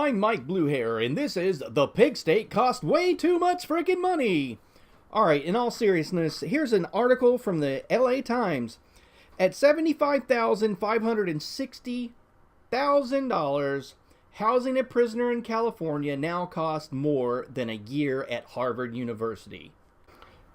I'm Mike Bluehair, and this is The Pig State Cost Way Too Much Freaking Money. Alright, in all seriousness, here's an article from the LA Times. At $75,560,000, housing a prisoner in California now costs more than a year at Harvard University.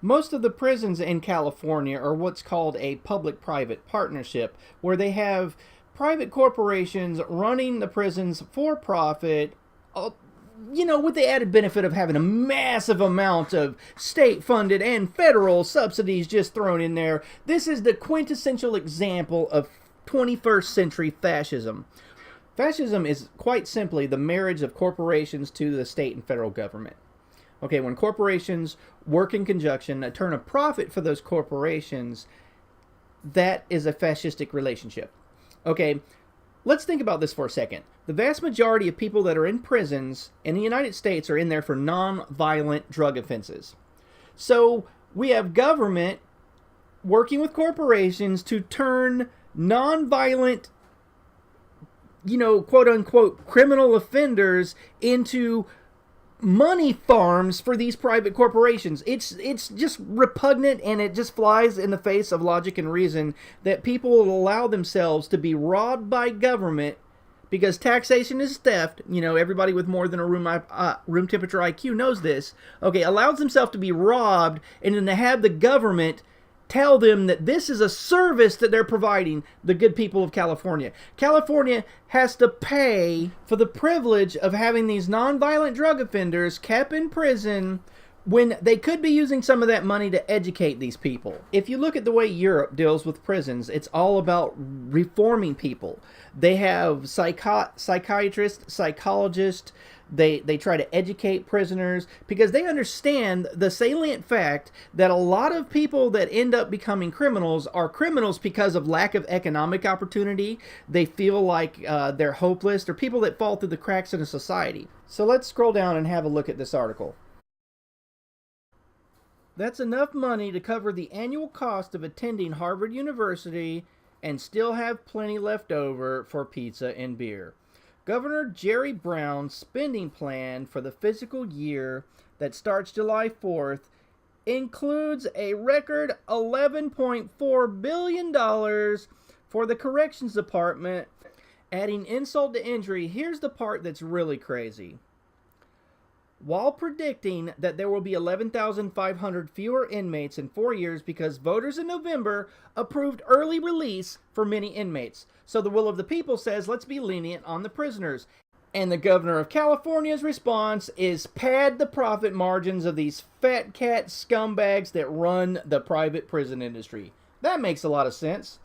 Most of the prisons in California are what's called a public-private partnership, where they have private corporations running the prisons for profit, with the added benefit of having a massive amount of state-funded and federal subsidies just thrown in there. This is the quintessential example of 21st century fascism. Fascism is quite simply the marriage of corporations to the state and federal government. Okay, when corporations work in conjunction, turn a profit for those corporations, that is a fascistic relationship. Okay, let's think about this for a second. The vast majority of people that are in prisons in the United States are in there for non-violent drug offenses. So we have government working with corporations to turn non-violent, quote-unquote criminal offenders into money farms for these private corporations. It's just repugnant, and it just flies in the face of logic and reason that people will allow themselves to be robbed by government because taxation is theft. Everybody with more than a room temperature IQ knows this. Okay, allows themselves to be robbed and then to have the government tell them that this is a service that they're providing the good people of California. California has to pay for the privilege of having these nonviolent drug offenders kept in prison when they could be using some of that money to educate these people. If you look at the way Europe deals with prisons, it's all about reforming people. They have psychiatrists, psychologists. They try to educate prisoners because they understand the salient fact that a lot of people that end up becoming criminals are criminals because of lack of economic opportunity. They feel like they're hopeless. They're people that fall through the cracks in a society. So let's scroll down and have a look at this article. That's enough money to cover the annual cost of attending Harvard University and still have plenty left over for pizza and beer. Governor Jerry Brown's spending plan for the fiscal year that starts July 4th includes a record $11.4 billion for the Corrections Department. Adding insult to injury, here's the part that's really crazy. While predicting that there will be 11,500 fewer inmates in 4 years because voters in November approved early release for many inmates. So the will of the people says, let's be lenient on the prisoners. And the governor of California's response is pad the profit margins of these fat cat scumbags that run the private prison industry. That makes a lot of sense.